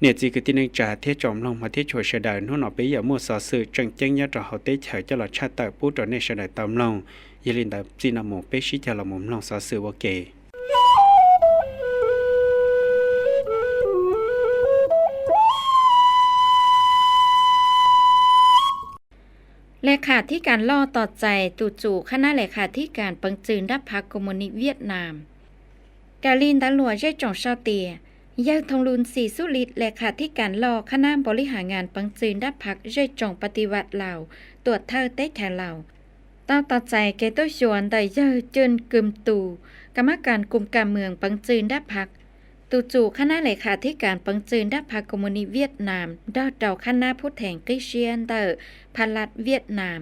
เนี่ยจีคือที่นึงจ่าเทจอมลงมาที่ชัวเสดานหุ่นออกไปอย่ามั่วสอสื่อจังจังยาต่อเขาเตะเฉยจะหลอดชาติแต่ผู้ต่อในเสดาตามลงยลินแต่จีนหมูเปชิจะละมุมลงสอสื่อว่าเกเลขาธิการล่อต่อใจตู่จู่คณะเลขาธิการปังจืนรับพรรคคอมมิวนิสต์เวียดนามกาลินตะหลัวใจจ่องเซาเตียยาทองลุนศรีสุฤทธิ์เลขาธิการล่อคณะบริหารงานปังจืนรับพรรคใจจ่องปฏิวัติลาวตรวจเธอเตะแถวลาวต้าต่อใจเกต้ชวนได้เยอะจนกึมตูกรรมการกลุ่มการเมืองปังจืนรับพรรคตู่จู่คณะเลขาธิการปังจืนรับพรรคคอมมิวนิสต์เวียดนามดาวเจ้าคณะผู้แทนกิเชียนเตอร์พันลัดเวียดนาม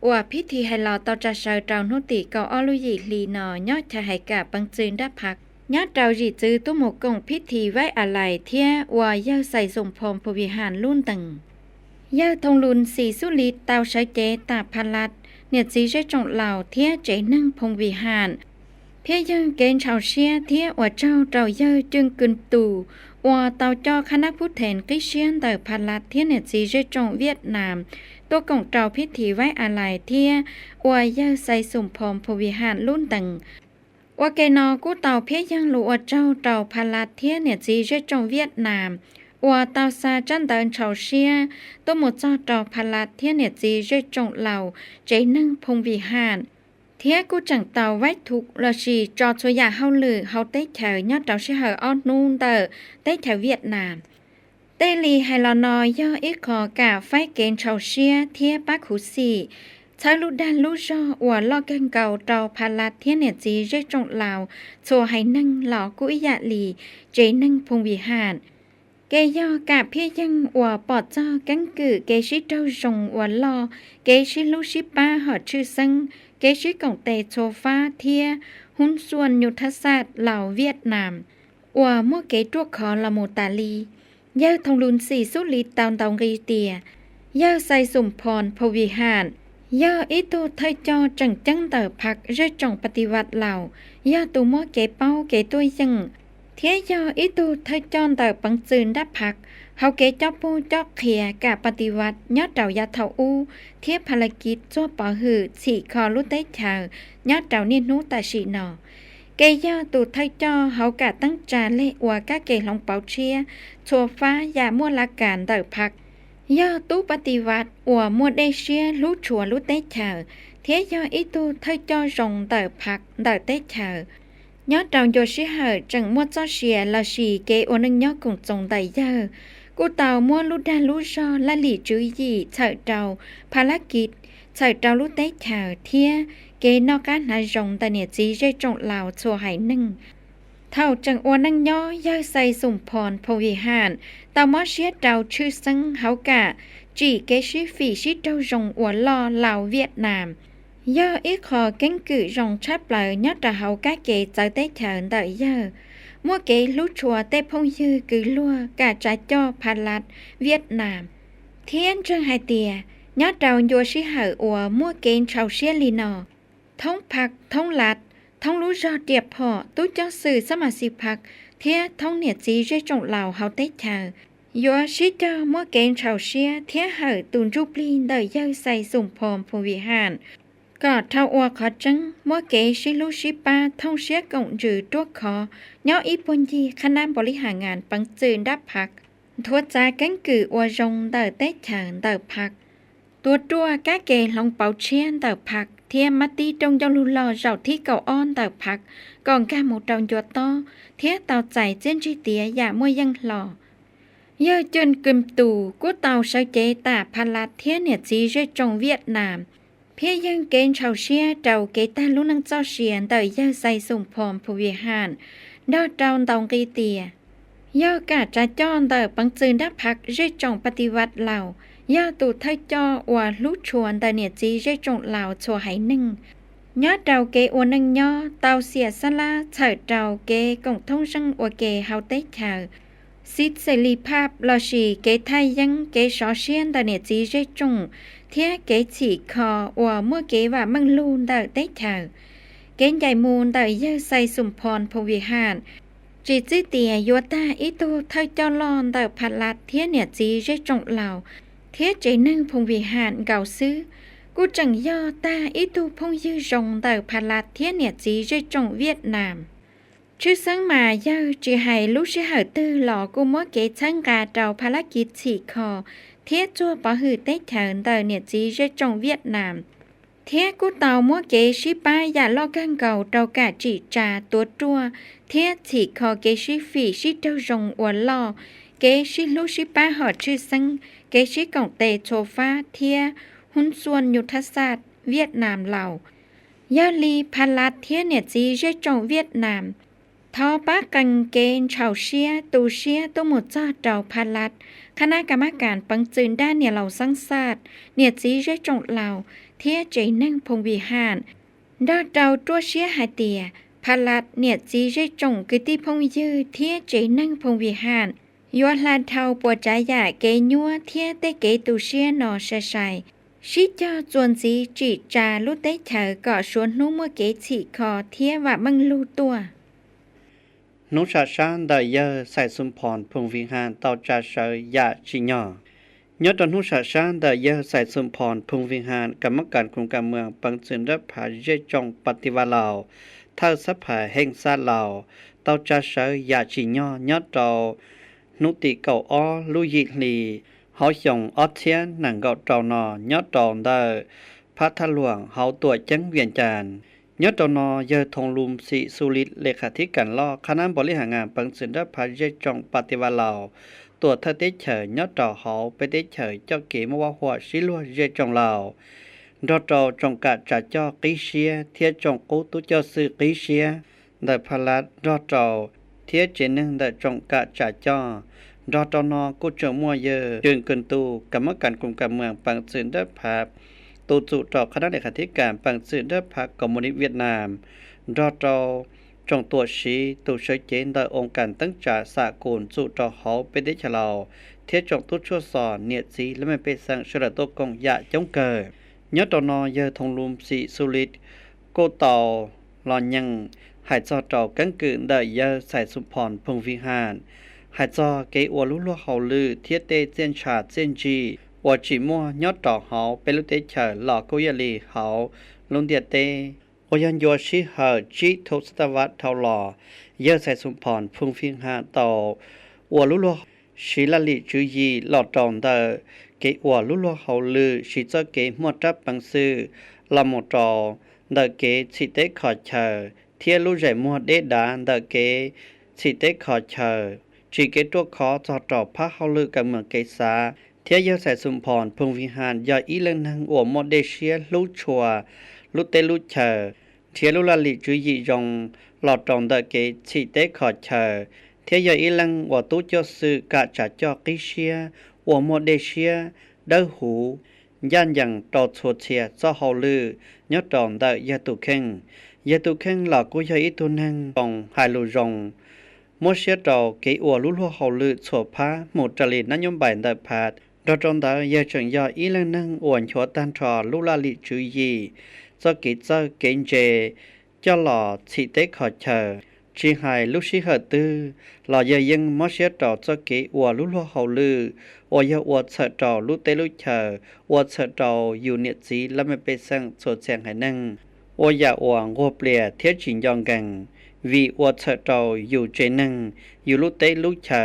ว่าพิธีให้เราต่อจะเชิญเจ้านุติเกาอลุยิลีนอยอดชายกาปังจืนรับพรรคญาติเราจีจื้อตุ้มหมกงพิธีไว้อาลัยเที่ยว่าเย่าใส่สมพรมพวิหารลุ่นตึงเย่าทองลุนศรีสุฤทธิ์เตาใช้เจตาพันลัดเนี่ยจีใช้จงเหล่าเที่ยเจนั่งพงวิหารเพียยังเกณฑ์ชาวเชียเที่ยว่าเจ้าเราเย่าจึงกึนตูว่าเตาจอคณะผู้แทนกิเชียนเตอพันลัดเที่ยเนี่ยจีใช้จงเวียดนามตัวกงเจ้าพิธีไว้อาลัยเที่ยว่าเย่าใส่สมพรมพวิหารลุ่นตึงว่าเกนอกูเตาเพียยังรู้ว่าเจ้าเตาพันลัดเที่ยเนี่ยจีใช้จงเวียดนามว่าเตาซาจันเดินชาวเชียตัวหมดเจ้าเตาพันลัดเที่ยเนี่ยจีใช้จงเหล่าใจนั่งพงวิหารเที่ยกูจังเตาไว้ทุกละชีจอชัวยาเฮาลือเฮาเต้แถวยอดเตาเชเหอออนนูนเตอเต้แถวเวียดนามเต้ลีไฮลอนอย่ออีกขอกาไฟเกณฑ์ชาวเชียเที่ยปักขุสีใช้ลูกด้านลูกจ่ออวดลอกันเก่าเตาพันลัดเที่ยเนี่ยจีเรจงลาวโชว์ให้นั่งหล่อกุยะลีเจนั่งพงวิหารเกย่อกาเพียยังอวปอดจ่อกังกือเกชิเจ้าจงอวลอเกชิลูชิป้าหอดชื่อซังเกชิกงเตโชฟ้าเทียหุ้นส่วนยุทธศาสตร์เหล่าเวียดนามอวมั่วเกตรวกขอละโมตาลีเย่าทองลุนสีสุลิตตองรีเตียเย่าใส่สมพรพวิหารย่าอีตูไทยจอจังจังเตอพักเรจงปฏิวัติเหล่าย่าตูมั่วเกเป้าเกตัวยังเทียย่าอีตูไทยจอนเตอปังจืนดับพักเฮาเกจอปูจอกเขียกะปฏิวัติยอดเจ้ายาเถาอูเทียภารกิจจั่วปอหือสีคอลุเตชายอดเจ้านินุตาชีนอเกย่าตูไทยจอเฮากะตั้งจานเลอวกะเกลองเปาเชียโชฟ้ายามั่วละการเตอพักย่อตู้ปฏิวัติอัวมัวได้เชียรู้ชัวรู้เตเฉอเทียย่ออีตูเธอจอจงเตอพักเตอเตเฉอยอดเราโยชิเหอจังมัวจอเชียลาชีเกอนึงยอคงจงไตเยอกูเตามัวรู้ด้านรู้ชอละหลีจุยยี่เฉอเจ้าภารกิจเฉอเจ้ารู้เตเฉอเทียเกนอการหาจงแต่เนี่ยจีเจจงลาวชัวหายนึ่งเท่าจังอวนังย่อย่อใส่สมพรพวิหารตามอเชียเจ้าชื่อซังเฮากะจีเกชิฝีชิเจ้าจงอวลอลาวเวียดนามย่ออีขอเก่งกือจงชับเปล่ายอดตะเฮากะเกเจอเตเฉินเตยย่อมัวเกรู้ชัวเตพงยือกือลัวกะจ่าจ่อพันลัดเวียดนามเทียนจังไฮเตียยอดเราโยชิเหออัวมัวเกนชาวเชียลีนอท้องผักท้องลัดท้องรู้จอเดียบพอตู้เจ้าสื่อสมาชิกพักเทียท้องเนี่ยจีเรจงเหล่าเฮาเตเฉอยัวชิเจ้ามัวเกนชาวเชียเทียเหอตุนรูปลีนเดยเย่าใส่สุ่มพรมพวิหารกอดเท่าอัวขอจังมัวเกชิลูชิปาท่องเชียกงจือตัวขอย่ออีปนยีคณะบริหารงานปังจืนดับพักทัวจากังกืออัวจงเดอเตเฉินเดอพักตัวกะเกลองเป่าเชียนเดอพักเทียมมาตีตรงยอลุลอเจ้าที่เก่าอ้อนเตอพักก่อนกาหมูตองยัวต้อเทียเตาใจเจนจีเตียอย่ามัวยังหล่อยอจนกึมตูกูเตาใช้เจตาพันลัดเทียเนี่ยจีเรจงเวียดนามเพียยังเกณฑ์ชาวเชียเจ้าเกตาลุนังเจ้าเชียนเตยย่าใส่สุ่มพรมพวิหารดอเจ้าตองกีเตียย่อกาจะจ้อนเตอปังจืนดับพักเรจงปฏิวัติเหล่าย่าตูไทยจอว่าลุชวนแต่เนี่ยจีเรจงเหล่าชัวหายนึ่งยอดเราเกอวนังย่อเตาเสียสละเฉิดเราเกกงท่องจังอวเกเฮาเตเฉอสิทธิเสรีภาพลอชีเกไทยยังเกชอเชียนแต่เนี่ยจีเรจงเทียเกฉีคอว่าเมื่อเกว่ามังลูนเตเตเฉอเกณฑ์ใหญ่มูลแต่ย่าใส่สุ่มพรพวิหาร จีจีเตียยัวตาอีตูเธอจอลอนแต่พัดลัดเทียเนี่ยจีได้จงเหล่าเทียใจนึ่งพงวิหารเก่าซื้อกูจังย่อตาอีตูพงยืจงแต่พัดลัดเทียเนี่ยจีได้จงเวียดนามชื่อสังมาเย้าจีให้ลูกชื่อเหอตื้อหล่อกูมัวเกชังกาเจ้าภารกิจฉีกคอเทียจัวปะหือเต้เถินแต่เนี่ยจีได้จงเวียดนามเทียกูเตามัวเกชิป้าอย่าลอกังเก่าเตากะจีจาตัวจัวเทียฉีกคอเกชิฝีชิเจ้าจงอวนล่อเกชิลูกชิป้าหอดชื่อสังเกชิกองเตโชฟ้าเทียหุ้นส่วนยุทธศาสตร์เวียดนามเหล่ายาลีพันลัดเทียเนี่ยจีได้จงเวียดนามทอป้ากังเกนเฉาเชียตูเชียตัวหมดจ้าเจ้าพันลัดคณะกรรมการปังจืนด้านเนี่ยเหล่าสังศาสตร์เนี่ยจีได้จงเหล่าเทียใจนั่งพงวิหารดอเจ้าตัวเชียหาเตียพันลัดเนี่ยจีได้จงกิติพงยือเทียใจนั่งพงวิหารยัวลาเทาปวดใจใหญ่เกยัวเทียเตเกตูเชียนอเชชัยชิเจ้าจวนจีจีจาลุเตเถอก่อชวนนู้มัวเกฉีคอเทียว่ามังลูตัวนุชาชานได้เยอใส่สุมพรพงวิหารต่อจาเชยยาชิญอยอดนุชาชานได้เยอใส่สุมพรพงวิหารกรรมการกรุงการเมืองปังจืนรับผาเยจงปฏิวัติลาวเท่าสภาแห่งชาติลาวต่อจาเชยยาชิญอยอดเจ้านุติเก่าอ้อลุยิลีเฮาหยงออเทียนหนังเก่าเจ้านอยอดตองได้พัทหลวงเฮาตัวจังเวียนจานยอดตนเยอทงลุมสิสุริตเลขาธิการล่อคณะบริหารงานปังสินดพาเยจงปฏิวัติลาวตัวเธอเตเฉยยอดต่อเฮาไปเตเฉยเจ้าเก๋มว่าหัวสิลัวเยจงลาวดอจอจงกะจ่าเจ้ากิเชียเทียจงกูตุเจ้าซื้อกิเชียได้พลัดดอจอเทียเจนึงได้จงกะจ่าเจ้าดอตนกูเจอมัวเยอจึงเกินตูกรรมการกลุ่มการเมืองปังสินดภาพตูจุต่อคณะเลขาธิการปังสืนเดพรรคคอมมิวนิสต์เวียดนามรอจอจงตัวชี้ตูเฉยเจนโดยองค์การตั้งจ่าสากลจุต่อเขาเป็นได้ฉลาเทียจงตุชั่วสอนเนียดสีและไม่เป็นสังเฉลตัวกงยะจงเกิดยอดตนเยอทงลุมสีสุริตโกต่อหลอนยังหายจอต่อกังกืนได้เยอใส่สุพรพงวิหารหายจอเกอวลุลัวเขาลือเทียเตเจนชาเจนจีว่าจีมัวยอดต่อเขาเป็นลุเตเฉยหลอกกุยลีเขาลุงเดียเตโอยันโยชิเฮอจีทศตวรรษเท่าหล่อเยอะใส่สุพรพุงฟิงหาต่อวัวลุลัวชิลลิจุยีหลอดตองเดอเกวัวลุลัวเขาลือชิเจเกมัวจับบังซื้อลำมตอเดอเกสิเตขอเชอเทียลุใจมัวเดดาเดอเกสิเตขอเชอจีเกตัวขอจอต่อพระเขาลือกับเมืองเกษาเทียเยอใส่สุมพรพงวิหารยาอีเลนังอวมอเดเชียลุชัวลุเตลุเชอเทียลุลาลิจุยยงหลอดตองเดเกชิเตขอเชอเทียยาอีลังวตุจสือกะจัดจอกิเชียอวมอเดเชียเดหูย่านยังตอดโซเชียซอฮอลือยอดตองเดยาตุเข่งหลอกกุยาอีตุนังตองไฮลูจงมเชียตอเกอวลุลัวฮอลือโซพาหมุจลินยมบัยเดพาดดอจงดาเยจังยาอีเลนังอวนชัวตันทอลุลาลิจุยีจะกิจจะเกณฑ์เจจะหล่อสิเตขอเชอชีหายลุชิเหตือหล่อยังมอเชียต่อจะเกอวลุลัวเฮาลืออวยอวดเสดต่อลุเตลุเชออวดเสดต่ออยู่เนียจีและไม่ไปสั่งสดแสงให้นั่งอวยอวงโกเปลี่ยเทียจินยองกังวีอวดเสดต่ออยู่เจนังอยู่ลุเตลุเชอ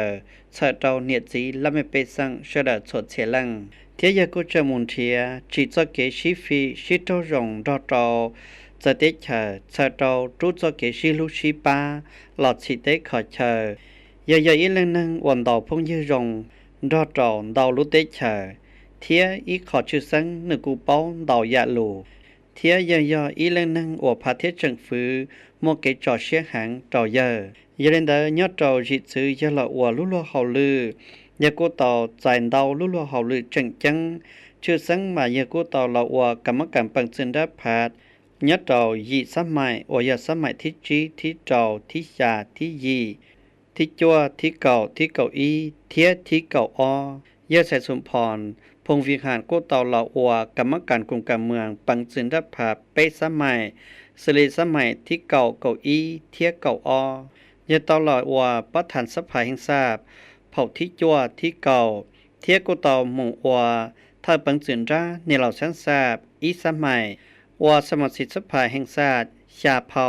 เสดต่อเนียจีและไม่ไปสั่งเสดสดเสียลังเทียกุจมุนเทียจิตจะเกชิฟีชิโตรงดอตอจะเตเชอเสดต่อรูจะเกชิลุชิปาหลอดสิเตขอเชอยาอีเลนังวันดาวพงยืรงดอตอดาวลุเตเชอเทียอีขอชื่อสังนึกูเป้าดาวยาลูเทียอีเลนังอวพาเทจังฟื้อโมเกจอเชียหังต่อยเยเรนเดยอดจอจิตซื้อยาละอวลุลัวเฮาลือยากูต่อใจดาวลุลัวเฮาลือจังชื่อสังมายากูต่อละอวกรรมการปังจินดาพาดยอดจอยีสมัยอวยสมัยที่จีที่จอที่ชาที่ยีที่จัวที่เก่าอีเทียที่เก่าเยอะใส่สมพรพงวิหารกูต่อละอวกรรมการกรุงการเมืองปังจินดาพาดเปสมัยสลีสมัยที่เก่าอีเทียเก่า ยะตลอดว่าประธานสภาแห่งชาติเผ่าที่จั่วที่เก่าเทียกุตอหมู่ว่าถ้าปังจืนราในเหล่าชั้นทราบอีสมัยว่าสมาชิกสภาแห่งชาติชาเผ่า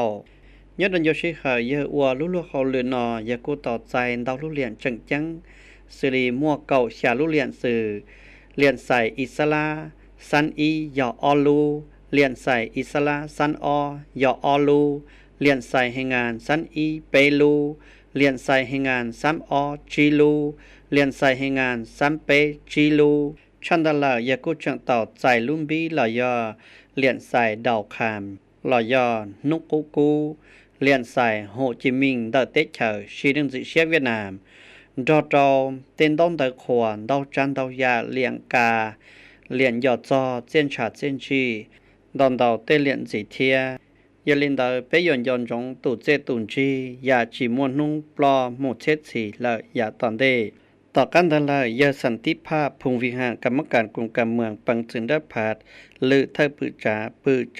ยอดดันโยชิเขาเยอะว่าลุเขาเลือนอยากุต่อใจดาวลุเลียนจังจังสิริมั่วเก่าชาลุเลียนสื่อเลียนใส่อิสลาซันอียออลูเลียนใส่อิสลาซันอยออลูเลียนใส่ให้งานซันอีเปลูเลียนใส่ให้งานซัมจีลูเลียนใส่ให้งานซัมเปจีลูชันดาลายากุจังต่อใจลุ่มบีลอยอเลียนใส่ดาวคามลอยอนุกกูเลียนใส่โฮจิมิงเดอเตเชอร์ชีดึงจิเชียเวียดนามดอเต้นต้นเดอขวานดาวจันดาวยาเลียงกาเลียนยอดจอเจนชาเจนจีดอนดาวเตเลียนจิเทียยาลินเดอเปยอนยอนจงตูเจตุนจียาจีมวนนุ่งปลอหมู่เชดสีและยาตอนเดต่อกันดันเลยยาสันติภาพพงวิหารกรรมการกรุงการเมืองปังจึงได้ผาดหรือเธอปืจ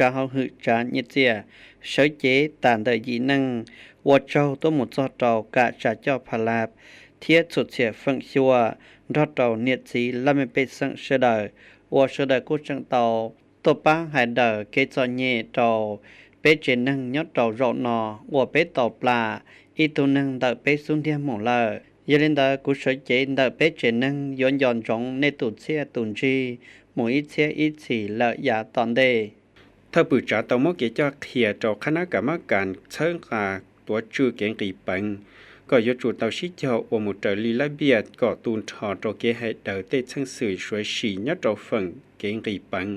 าเฮาหืจาเนเจียเฉยเจตานเดยีนังวัวเจ้าตัวหมุดจอเจ้ากะจะเจ้าพลาบเทียสุดเสียฟังชัวรอดเจ้าเนียจีและไม่เป็นสังเสดวัวเสดกุจังเตาตัวป้าหายเดเกจอเนเจ้าเป็ดเจนังยอดเจ้ารอนอวัวเป็ดต่อปลาอีตัวนึงเดเป็ดสุนเดียหมดเลยยาลินดากุศลเจนดาเป็ดเจนังย้อนจงในตุเสียตุนจีหมู่อีเสียอีสีและยาตอนเดถ้าปืนจ่าตมเกจเขียจคณะกรรมการเชิงกาตัวชื่อเก่งกีปังก็ยจุดเตาชิเจ้าอมุตลีละเบียดก็ตูนทอโจเกให้เดาเตชังสื่อช่วยฉียัดโจฝั่งเก่งกีปัง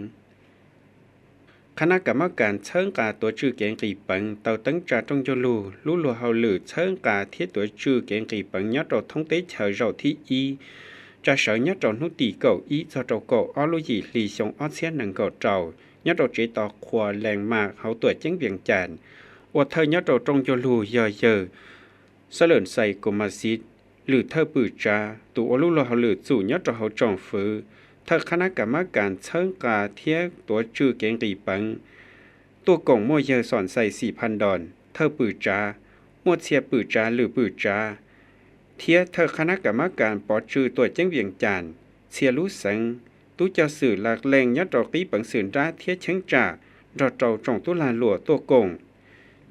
คณะกรรมการเชิงกาตัวชื่อเก่งกีปังเตาตั้งจ่าจงจลูลู่ลัวเฮาหรือเชิงกาเทียตัวชื่อเก่งกีปังยัดโจท่องเตเฉยเราที่อีจะเสยยัดโจนุตีเก่าอีจะโจเก่าอ้อลุยีลีชงอ้อเสียหนังเก่าเจ้ายัดโจเจตอขวาแรงมากเขาตัวเจ้งเบียงจานอดเธอยัดโจจงจลูเยอะเสลินใส่กุมาซิดหรือเธอปืจาตัวลู่ลัวเฮาหรือจู่ยัดโจเขาจองฝือเธอคณะกรรมการเชิงกาเทียตัวชื่อเก่งกีปังตัวกงมั่วเยอสอนใส่ 4,000 ดอนเธอปืจามั่วเชียปืจาหรือปืจาเทียเธอคณะกรรมการปอชื่อตัวเจ้งเวียงจานเชียรู้สังตู้จะสื่อหลักแรงยัดดอกตีปังสื่อราเทียเชิงจ่าดอกเจ้าจงตุลาหลัวตัวกง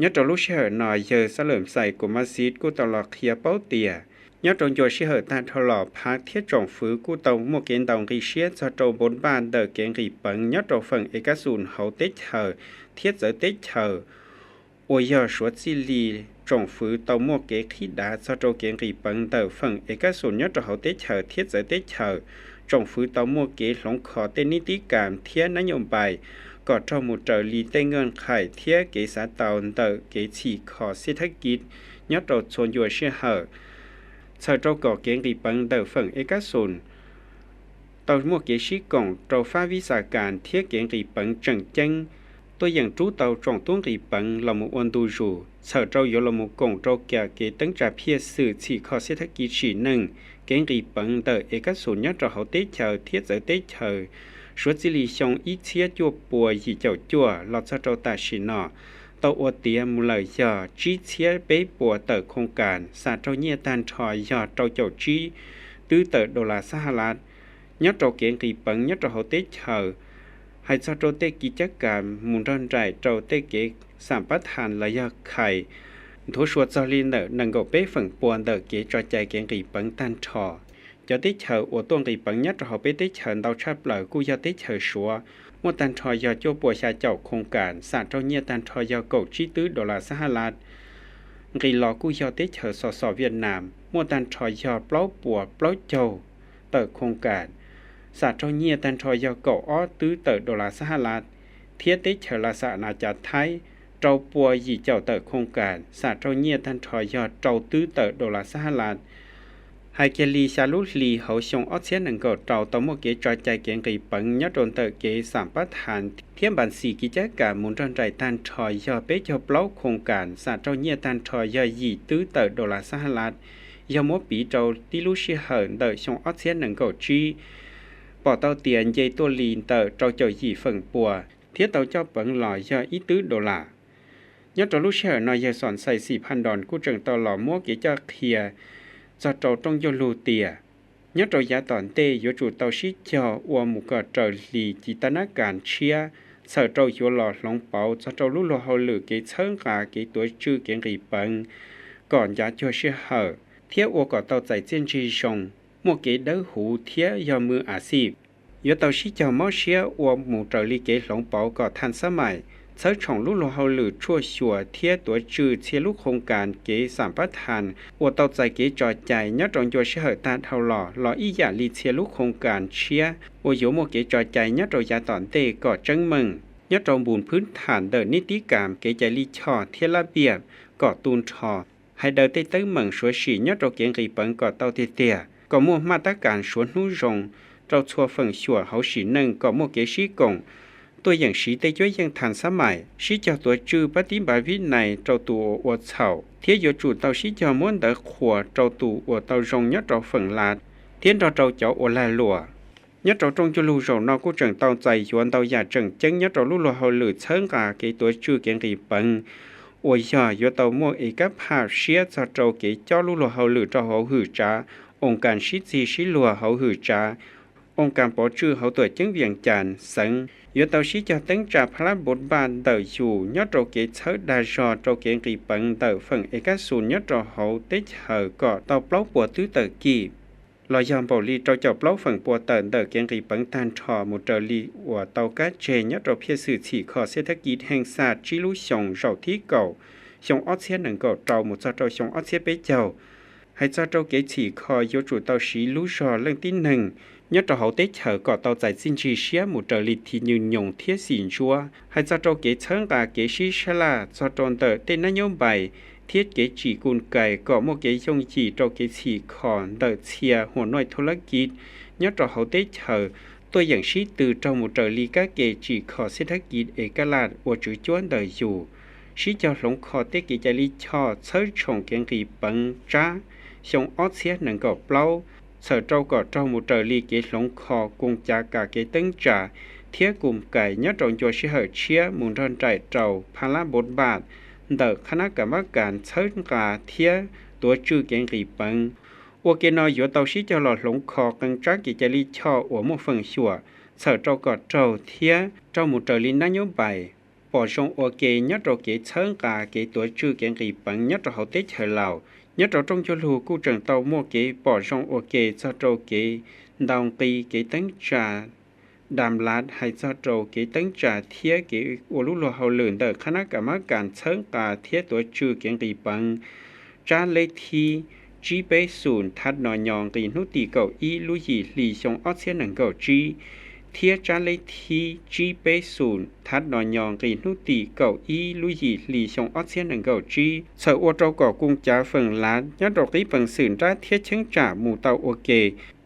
ยัดดอกลูกเชื่อหน่อยเยอเสลิมใส่กุมาซีดกูตลอดเคียเป้าเตียยัดดอกโยชิเหตาทลอพักเทียจงฝือกูเตาโมเกนตองกีเชียจะโจบนบ้านเดอเกงกีปังยัดดอกฝั่งเอกสูนเขาเตเชอเทียเจอเตเชอโอยอสวดซิลีจงฝือเตาโมเกที่ดาจะโจเกงกีปังเดอฝั่งเอกสูนยัดดอกเขาเตเชอเทียเจอเตเชอจงฝือเตาโมเกหลงขอเตนิติการเทียนโยบายก็เจ้าหมู่เจอลีเตเงินไข่เทียเกษาเตาเตอเกฉีขอเศรษฐกิจยัดดอกชนยัวเชื่อเหอเธอเจ้าก่อเก่งกีปังเดอฝั่งเอกสูนเตาโมเกชิกงเจ้าฟ้าวิสาการเทียเก่งกีปังจังจังตัวอย่างจูเตาจงตุ้งกีปังลำมุอันดูจูเธอเจ้าโยลำมุกงเจ้าแก่เกตั้งจ่าเพียสื่อฉีขอเศรษฐกิจฉีหนึ่งเก่งกีปังเดอเอกสูนยัดดอกเขาเตเชอเทียเจอเตเชอสวดจิลีชงอีเชียจัวปัวยีเจ้าจัวหลอดเจ้าตาชินอเตาอวดเตียมุเลยยอจีเชียเป๊ะปัวเตอโครงการสาเจ้าเนียตันทอยยอเจ้าเจ้าจีตื้อเตอ$สหรัฐยัดเจ้าเก่งกีปังยัดเจ้าเขาเตเชอให้เจ้าเตกิจการมุนรันใจเจ้าเตเกสามประธานระยะไข่ทุชวดซาลินเดอนังกเป๊ะฝั่งปวนเดอเกจอใจเก่งกีปังตันทอจะเตเชออวดตัวกีปังยัดเจ้าเขาเป๊ะเตเชอเตาชาเปล่ากูยาเตเชอชัวมวตันทอยาโจปัวชาเจ้าโครงการสาเจ้าเนียตันทอยาเก่าชี้ตื้อ$สหรัฐกีลอกู้ยาเตเชอสเวียดนามมวตันทอยาเปล่าปัวเปล่าโจเติร์โครงการสาเจ้าเนียตันทอยาเก่าอ้อตื้อ$สหรัฐเทียเตเชอลาสานาจาไทยเจ้าปัวยีเจ้าเติร์โครงการสาเจ้าเนียตันทอยาเจ้าตื้อ$สหรัฐไฮเกลีชาลุลีเขาชงออเชียนหนึ่งก็เจ้าตมเกจอยใจเกียงกีปังยัดโดนเตอเกสามประธานเทียมบันสีกิจการมุนรันใจตันทอยยอเป๊ะยอเปล่าโครงการสาเจ้าเนียตันทอยยอยีตื้อ$สหรัฐยอมปีเจ้าติลุชิเหินเตอชงออเชียนหนึ่งก็จีปอเตาเตียนเยตัวลีนเตอเจ้ายีฝั่งปัวเทียเตาเจ้าปังหล่อยยออีตื้อ$เ ยัดตัวลูกเชื่อนอยสอนใส่4,000 ดอนกูจึงตอหล่อมั่วกิจะเคลียจะโตต้องยลูเตียยัดตัวยาตอนเตยจูเตาชิเจอวหมูกเจอลีจิตนาการเชียเสือเจ้าอยู่หล่อหลงเปาจะเจ้าลูกหล่อเฮาหรือเกเชิงกาเกตัวชื่อเกงรีปังก่อนยาจัวเชื่อเหอเทียอวก่อเตาใจเจียนชีชงมั่วเกเด้อหูเทียยอมืออาชีพยเตาชิเจอมอเชียอวหมูเจอลีเกหลงเปาก่อทันสมัยเชิงของลูกหล่อเฮาหรือชั่วชัวเทียตัวชื่อเชียลูกโครงการเกสามประธานอวเตาใจเกจอดใจยัดจงจัวเชื่อตาเท่าหล่ออีหยาลีเชียลูกโครงการเชียอวโยมั่วเกจอดใจยัดตัวยาตอนเตก่อจังมึงยัดตรงบุญพื้นฐานเดินนิติกรรมเกใจลีชอเทียระเบียบก่อตูนชอให้เดินเต้เหมืองสวยสียัดตรงเกียงรีปังก่อเตาเตี้ยก่อมั่วมาตรการสวนนุ่งรงเจ้าชัวเฟิงชัวเขาสีหนึ่งก่อมั่วเกชีกงตัวอย่างสีได้ย่อยยังทันสมัยสีเจ้าตัวจื้อปฏิบัติวินัยเจ้าตัวอวดเฉาเทียอยู่จุดเตาสีเจ้าม้วนเดือขวเจ้าตัวอวดเตารงยัดตรงเฟิงลาดเทียนเจ้าเจ้าอวดลาลัวnhất trò trong chu lu rầu nó cũng chẳng tao chạy yuan tao giả chẳng chân nhất trò lu lu hậu lử chớn cả cái tuổi chưa kiện gì bằng ôi giờ yuan tao mua ý các hạ xía cho trâu cái cho lu lu hậu lử cho hậu hử trả ông can xí gì xí lùa hậu hử trả ông can bỏ chư hậu tuổi chứng viện tràn sẵn yuan tao xí cho tấn trả phá bốn bàn đời dù nhất trò cái chớ đa rò trâu kiện gì bằng đời phần ý các xù nhất trò hậu tích hở cọ tao bóc của tứ tờ kỳลอยยามบลีเจ้าเจ้าเปล่าฝั่งปัวเตินเดอเกียงรีปังตันชอมุเจลีวัวเตากาเจยเราเพียสื่อฉีขอเศรษฐกิจแห่งศาสตร์จิลุชงเราที่เก่าชงออเซียนหนึ่งเก่าเจ้ามุเจ้าชงออเซียไปเจ้าให้เจ้าเกฉีขอโยจุเตาสีลุชอเรื่องที่หนึ่งnhất trò hậu tế chờ có tàu giải xin chi xía một trở lịch thì như nhung thiết xỉn chúa hay cho kế chớn cả kế sĩ xa là cho tròn tờ tên nó nhóm bài thiết kế chỉ cùn cài có một cái dùng chỉ cho cái chỉ khòn đợt chia hồ nội thô lắc kít nhất trò hậu tế chờ tôi dẫn sĩ từ trong một trở lý các kế chỉ khó sẽ thắc kít ở các lạt của chữ chuan đời dù sĩ cho lông khó tế kế chạy lý cho sớt trọng kiến kỳ bằng trá xong ót xét nâng gọt lâu sở trâu có trong một trời ly kế lông khó cùng trả cả kế tấn trả thiết cùng cài nhất trọng cho sĩ hở chia muốn rôn trải trầu phá lá 4 บาทเดคณะกรรมการเชิญกาเทียตัวชื่อเกงรีปังโอเคนอยอยู่เตาชิจะหลอดหลงคอกังจักกิจลิชอหัวมุฟังชัวเสือเจ้าก็เจ้าเทียเจ้ามุเจลินนโยบายปอชงโอเกยัดเราเกเชิญกาเกตัวชื่อเกงรีปังยัดเราเขาเตเฉลายัดเราจงจุลูกู้จังเตามัวเกปอชงโอเกเจ้าเจ้าเกดาวกีเกตั้งจาดามลาดให้เจ้าโจเกตั้งจ่าเทียเกอลุลหาเหลือนเดคณะกรรมการเชิงกาเทียตัวชื่อเกียงรีปังจานเลทีจีเปศูนย์ทัดนอยองกีนุตีเก่าอีลุยีหลีชงออเซียนหนึ่งเก่าจีเทียจานเลทีจีเปศูนย์ทัดนอยองกีนุตีเก่าอีลุยีหลีชงออเซียนหนึ่งเก่าจีเสืออวดเจ้าก่อกุ้งจ่าเฟิงลาดยัดดอกตีปังสื่นได้เทียเชิงจ่าหมู่เตาโอเก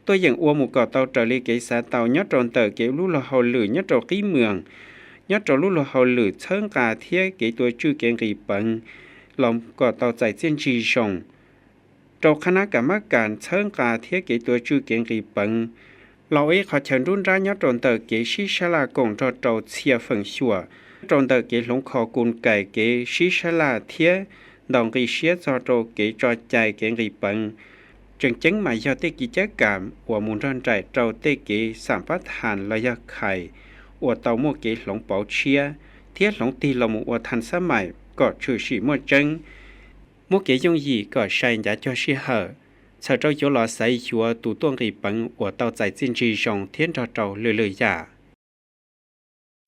ตัวอย่างอัวหมู่ก่อเตาเจริเกษาเตายัดจนเตอเกลุลหาหรือยัดจกี้เมืองยัดจลุลหาหรือเชิงกาเทียเกตัวชื่อเกงรีปังลอมก่อเตาใจเจียนจีชงเจ้าคณะกรรมการเชิงกาเทียเกตัวชื่อเกงรีปังเราขอเชิญรุ่นร้านยัดจนเตอเกชิชลากงเจ้าเชียฝังชัวจนเตอเกหลงคอกุลไก่เกชิชลาเทียดองกีเชียเจ้าเกจอใจเกงรีปังจึงจังหมายยอดเตกิจกรรมหัวมุนรันใจเจ้าเตกิสามพัฒหานระยะไข่หัวเตาโมเกหลงเปาเชียเทียหลงตีลมหัวทันสมัยก็ชื่อสีมัวจังโมเกยงยีก็ใช้ยาจอชีเหอเจ้าเจ้าอยู่หล่อใส่หัวตูต้วงรีปังหัวเตาใจจินจีชงเทียนเจ้าเลยยา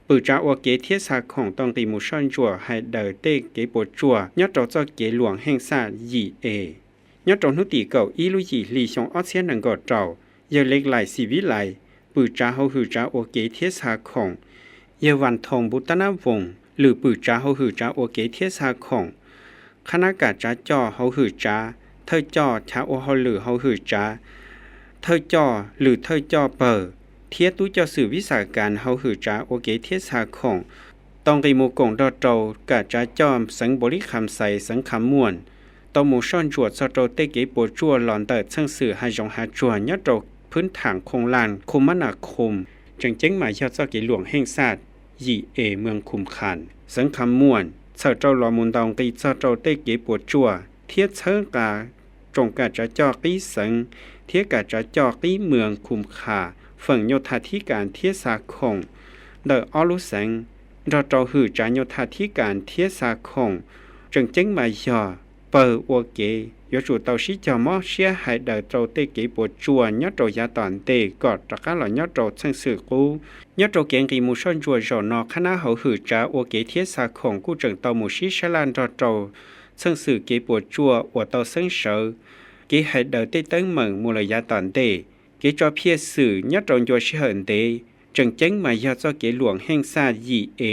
ปืนจ้าหัวเกเทียสาของต้องตีมูช่อนจั่วให้เดินเตเกปวดจั่วยอดเจ้าเกหลวงแห่งศาสตร์ยีเอยัดตรงนุตีเก่าอีลุยีหลีชงออเซียนหนึ่งกอดเจ้าเยเล็กไหลสีวิไลปืนจ้าเขาหือจ้าโอเกเทียสาของเยวันทองบุตนาวงหรือปืนจ้าเขาหือจ้าโอเกเทียสาของคณะกาจ้าจ่อเขาหือจ้าเธอจ่อชาโอเขาหรือเขาหือจ้าเธอจ่อหรือเธอจ่อเปิดเทียตู้เจ้าสื่อวิสาการเขาหือจ้าโอเกเทียสาของต้องกีโมกงดอเจ้ากาจ้าจ่อสังบริคำใสสังคำม่วนตมูช่อนจวดสโตเตเกปวดจัวหลอนเติดเชิงสื่อหายงหาจวนยัดโตพื้นฐานคงลานคมนาคมจึงหมายยอดเจ้าเกหลวงแห่งศาสตร์ยีเอเมืองคุมขันสังคำม่วน เจ้าเจ้าหลอมุนตองกีเจ้าเจ้าเตเกปวดจั่วเทียเชิงกาจงกาจะจอกีสังเทียกาจะจอกีเมืองคุมขาฝั่งโยธาธิการเทียสาคงเดออลุแสงเราเจ้าหือจานโยธาธิการเทียสาคงจึงเจ้งมายอเปิดโอเกยจูเตาชิจอมอเชียให้เดอเจ้าเตเกปวดจั่วยอดโจยาตอนเตกอดตะกะหลอยอดโจเชิงสื่อกูยอดโจเกียงกีมูชอนจัวจอนอคณะเขาหือจาโอเกเทียสาคงกูจึงเตามูชิชลานรอโจเชิงสื่อเกปวดจั่วอวเตาเชิงเสือเกให้เดอเตตั้งเหมืองมูลยาตอนเตเกจอเพียสื่อยอดโจจัวชิเหินเตจึงเจ้งมายอดเจ้าเกหลวงแห่งซายีเอ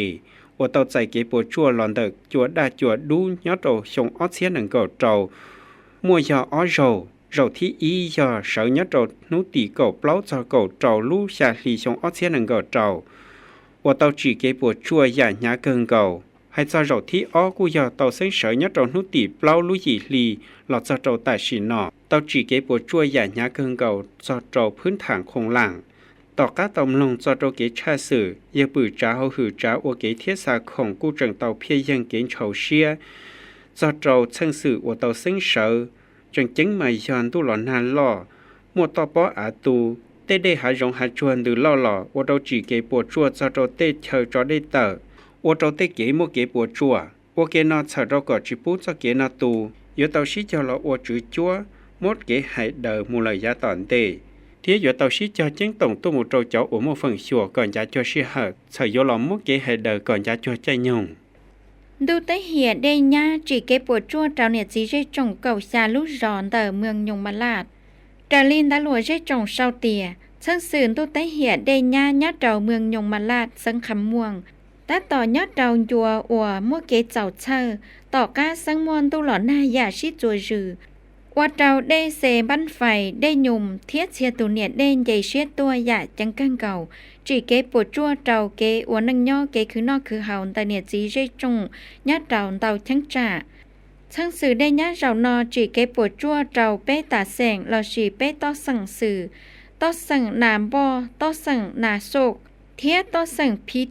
อวเตาใจเกปวดจั่วหลอนเดอจัวดาจัวดูยอดโจชงออเสียหนังเก่าโจมัวยาอ้อโจเราที่อียาเสายอดโจนุตีเก่าเปล่าเจ้าเก่าโจลู่ชาลีชงออเสียหนังเก่าโจว่าเตาจีเก็บปวดชั่วอย่างหยาเกินเก่าให้เจ้าเราที่อ้อกูยาเตาเส้นเสยยอดโจนุตีเปล่าลู่ยีลีหลอดเจ้าโจแต่ชินนอเตาจีเก็บปวดชั่วอย่างหยาเกินเก่าเจ้าโจพื้นฐานคงหลังต่อการตอมลงเจ้าโจเกชาสื่อยังปืนจ้าเขาหือจ้าโอเกเทียสาของกูจังเตาเพียยังเกณฑ์เฉาเชียเจ้าโจเชิงสื่อว่าเตาเส้นเสยจึงจึงไม่ยอนตุหลอนนานล่อมัวต่อป้ออาตูเต้ได้หายงหาจวนหรือล่อว่าเราจีเกปวดจั่วจะเราเต้เชอจอได้เตอว่าเราเต้เกมัวเกปวดจั่วว่าเกนอเชอเราก็จีปูจะเกนอตูอยู่เตาชิจอเราว่าจื้อจั่วมดเกหายเดอมูลยาตอนเต้ที่อยู่เตาชิจอจึงต้องตัวมูโจเจ้าอุโมฝั่งชัวก่อนจะจั่วชิหะเชยเรามดเกหายเดอก่อนจะจั่วใจยงดูแต่เหียได้ยาจีเก็บปวดจั่วเจ้าเนี่ยจีได้จงเก่าชาลุร้อนเตอเมืองยงมาลาดกาลินตะหลัวได้จงเศร้าเตียเชิงสื่นดูแต่เหียได้ยาญาเจ้าเมืองยงมาลาดสังคำม่วงแต่ต่อยอดเจ้ายัวอัวมัวเกเจ้าเชอต่อกาสังมวนตุหลอนหน้ายาชิจัวจือว่าเจ้าได้เซบันไฟได้ยุ่มเทียเชียตุเนียได้ใหญ่เชียตัวยาจังกังเก่าจีเกปวดจั่วเจ้าเกอวนังย่อเกคือนอกคือเฮาแต่เนี่ยจีได้จงญาเจ้าเตาทั้งจ่าทั้งสื่อได้ญาเจ้านอจีเกปวดจั่วเจ้าเป้ตาแสงเราชีเป้ต่อสั่งสื่อต่อสั่งนามบ่ต่อสั่งนาโศกเทียต่อสั่งพิษ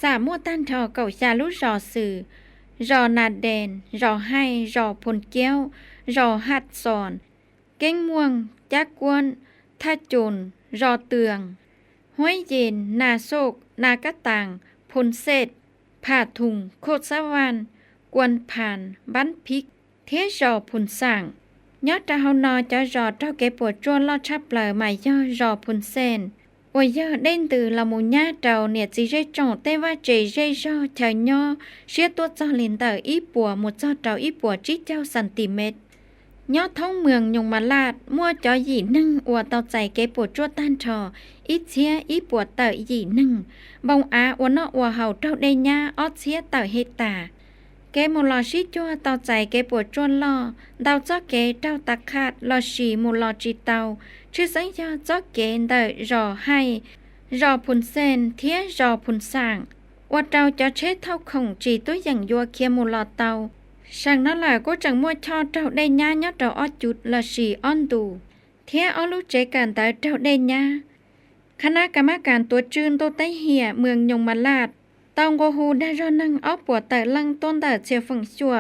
สามัวตันทอเก่าชาลุรอสื่อรอนาแดนรอให้รอพลเกี้ยวรอหัดสอนเก้งม่วงจักกวนท่าจุนรอเตืองห้วยเย็นนาโศกนากะตังพลเศษผ่าถุงโคตรสวรรค์กวนผ่านบ้านพิกเทจอพุนสั่งยอดจะเฮานอจะรอเจ้าเก็บปวดจวนลอดชับเปลอใหม่ย่อรอพุนเซนโอยย่อเด่นตือละมูญาเจ้าเนี่ยจีเรจงเต้ว่าเจเรจอเธอย่อเชียตัวเจ้าลินเตออีปัวหมดเจ้าเจ้าอีปัวจิเจ้าซันติเมตรยอดท้องเมืองยงมาลาดมั่วจอหยีนึ่งอวดเตาใจเก็บปวดจวดต้านทออีเชียอีปวดเตอหยีนึ่งบงอาอวนอวเฮาเจ้าได้ญาออเชียเตอเฮตาเกมูลอชิจัวเตาใจเกปวดจวนลอดาวจ้อเกเจ้าตะขาดลอชีมูลอจีเตาชื่อสัญญาจ้อเกเดรอให้รอพุนเซนเทียรอพุนสั่งว่าเจ้าจะเช็ดเท่าคงจีตัวอย่างยัวเคียมูลอเตาสั่งนั่นแหละก็จังมั่วชอเจ้าได้ญายอดเราอจุดลอชีอ้อนดูเทียอ้อลูเจกันแต่เจ้าได้ญาคณะกรรมการตัวจืนตัวไตเหียเมืองยงมาลาดตองโกฮูได้รอนังอ้อปวดแต่ลังต้นแต่เชียฝั่งชัว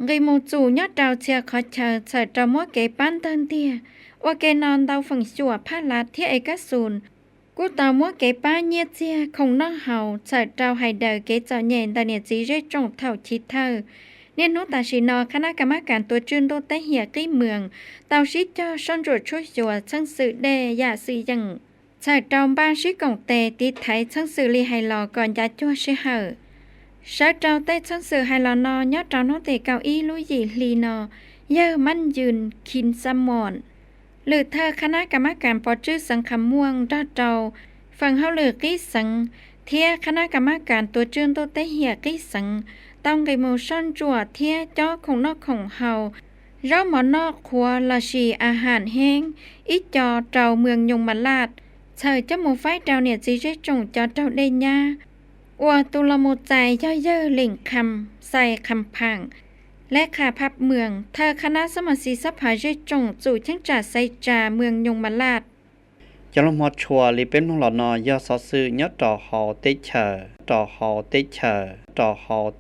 ไงมูจูยอดดาวเชียขอเชิญใส่จมัวเก๋ปั้นเตินเตียว่าเกนอนดาวฝั่งชัวพาลัดที่เอกสูนกูตามัวเก๋ป้าเนียเจียคงน้องเฮาใส่เจ้าไฮเดอร์เก๋เจ้าเย็นแต่เนี่ยจีเรจงเท่าชิดเธอเนี่ยนุตาชินอคณะกรรมการตัวจืนโดแต่เหียใกล้เมืองเตาชิดเจ้าซ่อนรวดช่วยชัวช่างสื่อเดยาสื่อยังใส่จอมบ้านชิกงเตติดไทยช่างสื่อลีไฮลอก่อนจะจั่วชิเหอใช้เจ้าเต้ช่างสื่อไฮลอนอยอดเจ้าโนเตเกาอี้ลุยลีนอเยอะมันยืนคินสมอนหรือเธอคณะกรรมการปอจื้อสังคำม่วงดอเจ้าฟังเฮาเหลือกี้สังเทียคณะกรรมการตัวจืนโตเตเหียกี้สังต้องไกโมชั่นจั่วเทียเจ้าของนอกของเฮาเราหมอนอกครัวลาชีอาหารแห้งอีจอเจ้าเมืองยงมาลาดเธอจะมูไฟเจ้าเนี่ยจีเรจงเจ้าเจ้าได้ญาอวตุลโมใจย่อยเย่อหลิ่งคำใส่คำพังและขาพับเมืองเธอคณะสมาชิกสภาเรจงจู่ช่างจ่าใส่จาเมืองยงมาลาดจะลงมอชัวลีเป็นหลอนอยอซอซื้อยอดต่อหอเตเชอต่อหอเตเชอต่อหอ